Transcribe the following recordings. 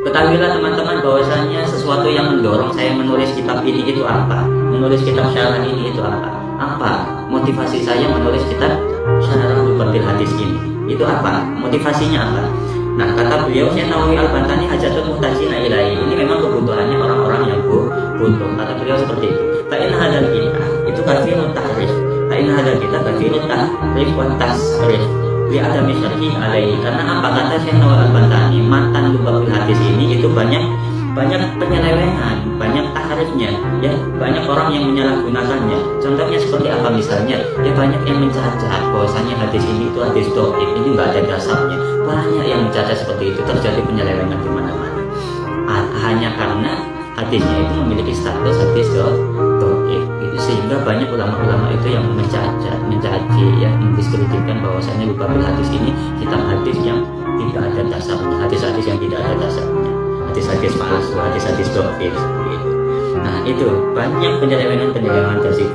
Ketahuilah teman-teman bahwasanya sesuatu yang mendorong saya menulis kitab ini itu apa? Menulis kitab syarah ini itu apa? Apa motivasi saya menulis kitab syarah Lubabil Hadis ini? Itu apa? Motivasinya apa? Nah, kata beliau, Syekh Nawawi Al-Bantani hajatun muhtajina ilaihi. Ini memang kebutuhannya orang-orang yang butuh. Kata beliau seperti itu. Fa in hadzal kitab itu kafirun tahrif. Fa in hadzal kitab kafirun tahrif wa tasrif. Li adami syarhi alaihi. Karena apa? Kata Syekh Nawawi Al-Bantani, matan Lubabil Hadis ini itu banyak penyelewengan, banyak tahrifnya, ya, banyak orang yang menyalahgunakannya. Contohnya seperti apa misalnya? Ya, banyak yang mencacat bahwasanya hadis ini itu hadis dhaif, ini nggak ada dasarnya. Banyak yang mencacat seperti itu, terjadi penyelewengan di mana-mana. Hanya karena hadisnya itu memiliki status hadis dhaif, itu sehingga banyak ulama-ulama itu yang mencaci, ya, mendiskreditkan bahwasanya Lubabil Hadis ini kitab hadis yang tidak ada dasarnya, hadis-hadis yang tidak ada dasarnya, hadis-hadis palsu, hadis-hadis dhaif gitu. Nah, itu banyak penyelewengan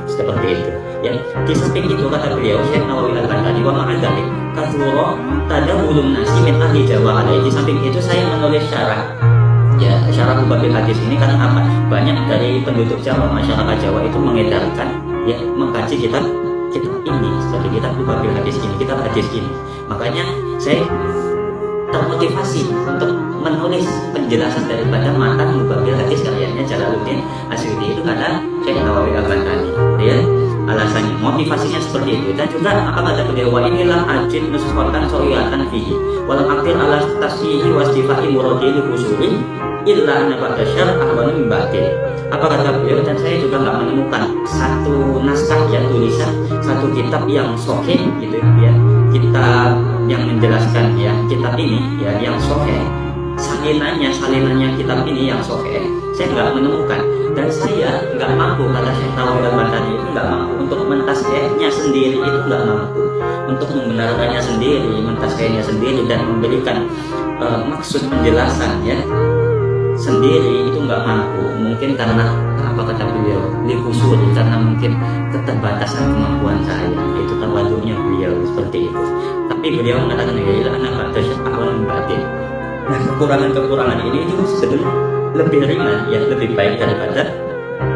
seperti itu. Ya, di samping itu kata beliau Syekh Nawawi Al-Bantani wa ma'adzalik katsura tadawulun nasi min ahli Jawa alaihi. Di samping itu saya menulis syarah, ya, syarah Lubabil Hadis ini karena apa? Banyak dari penduduk Jawa, masyarakat Jawa itu mengedarkan, ya, mengkaji kitab ini, seperti kitab Lubabil Hadis ini, kitab hadis ini. Makanya saya termotivasi untuk menulis penjelasan daripada matan Lubabil Hadis karyanya Jalaluddin Asyuti itu kata Syekh Nawawi Al-Bantani, ya. Alasannya, motivasinya seperti itu. Dan juga apa kata beliau, wa inilah ajin nuskhatan sawiyatan fihi walam aktir ala tasyihi wastifai muradil husuli illa anna ba'da syarh ahwanu min ba'dil. Apa kata beliau, dan saya juga nggak menemukan satu naskah, ya, tulisan satu kitab yang sahih gitu, ya, kitab yang menjelaskan, ya, kitab ini, ya, yang sahih, salinannya kitab ini yang sahih, saya nggak menemukan. Dan saya nggak mampu, kata Syekh Nawawi Al-Bantani itu nggak mampu untuk mentasihnya sendiri, itu nggak mampu untuk membenarkannya sendiri, mentasihnya sendiri dan memberikan maksud penjelasan, ya, sendiri, itu nggak mampu. Mungkin karena apa kata beliau, likusur, karena mungkin keterbatasan kemampuan saya, itu tawadhunya beliau seperti itu. Tapi beliau mengatakan, ya, anak kata Syekh Ahwan batin. Nah, kekurangan ini itu sebenarnya lebih ringan, ya, lebih baik daripada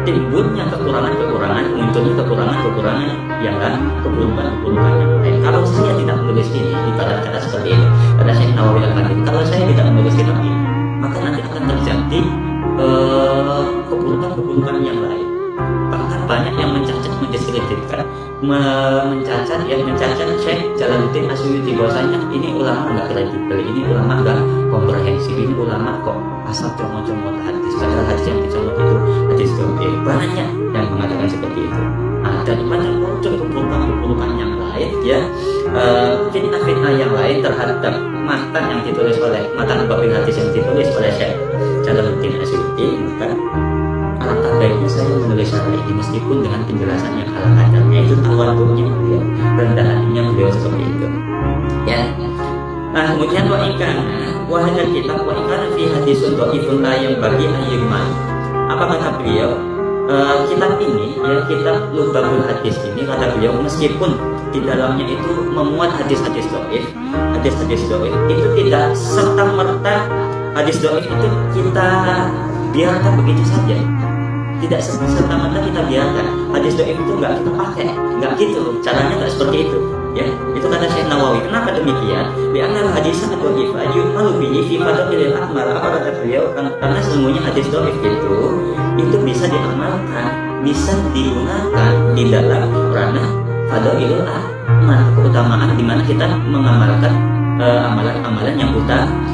timbulnya kekurangan-kekurangan, munculnya kekurangan-kekurangan yang lain, keburukan-keburukan yang lain. Kalau saya tidak menulis ini, ibarat kata seperti itu, kata Syekh Nawawi Al-Bantani, kalau saya tidak menulis kitab ini, maka nanti akan terjadi keburukan-keburukan yang lain. Bahkan banyak yang mencacat, mendiskreditkan, mencacat Syekh Jalaluddin Asyuti, bahwasanya ini ulama nggak kredibel, ini ulama nggak komprehensif, ini ulama kok asal comot-comot hadis, padahal hadis yang dicomot itu hadis dhaif. Banyak yang mengatakan seperti itu. Dan banyak muncul keburukan-keburukan yang lain, ya, fitnah-fitnah yang lain terhadap matan yang ditulis oleh matan Lubabil Hadis yang ditulis oleh Syekh Jalaluddin Asyuti. Maka alangkah baiknya saya menulis syarah ini meskipun dengan penjelasan yang ala kadarnya, itu tawadhunya beliau, rendah hatinya beliau seperti itu, ya. Nah, kemudian wa hadal kitab wa ikana fi hadisun dhaifun la yang bagi ayyuman. Apa kata beliau? Kitab ini, ya, kitab Lubabil Hadis ini, kata beliau, meskipun di dalamnya itu memuat hadis-hadis dhaif, itu tidak serta-merta hadis dhaif itu kita biarkan begitu saja. Tidak serta-merta kita biarkan hadis dhaif itu nggak kita pakai, nggak gitu. Caranya nggak seperti itu, ya. Itu kata Syekh Nawawi. Kenapa demikian? Bi'anal hadis dhaif yu'malu bihi fi fadailil a'mal. Apa kata beliau? Karena semuanya hadis dhaif itu bisa diamalkan, bisa digunakan di dalam ranah fadailul a'mal, keutamaan di mana kita mengamalkan amalan-amalan yang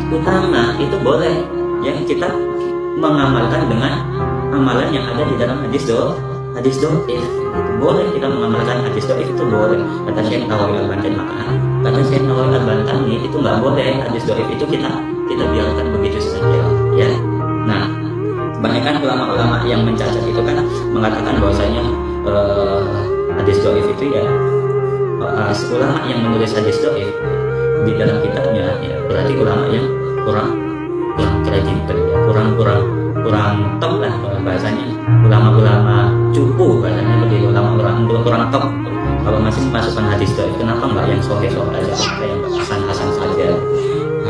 utama itu boleh, ya, kita mengamalkan dengan amalan yang ada di dalam hadis dhaif. Boleh kita mengamalkan hadis dhaif, itu boleh, kata Syekh Nawawi Al-Bantani. Maka kata Syekh Nawawi Al-Bantani itu nggak boleh hadis dhaif itu kita biarkan begitu saja, ya. Nah, kebanyakan ulama-ulama yang mencacat itu kan mengatakan bahwasanya hadis dhaif itu, ya, ulama yang menulis hadis dhaif di dalam kitabnya, ya, berarti ulama yang kurang kredibel, ya, kurang top lah bahasanya, ulama-ulama cupu bahasanya, begitu, ulama-ulama kurang top. Kalau masih memasukkan hadis dhaif, kenapa nggak yang sahih aja, yang hasan saja,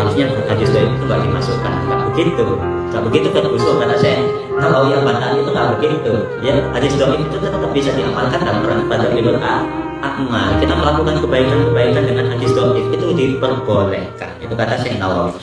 harusnya hadis dhaif itu nggak dimasukkan. Nggak begitu kan usul kata saya. Kalau yang bataan itu nggak begitu. Ya, hadis dhaif itu tetap bisa diamalkan dalam pada ilmu amal. Kita melakukan kebaikan dengan hadis dhaif itu diperbolehkan. Itu kata Syekh Nawawi.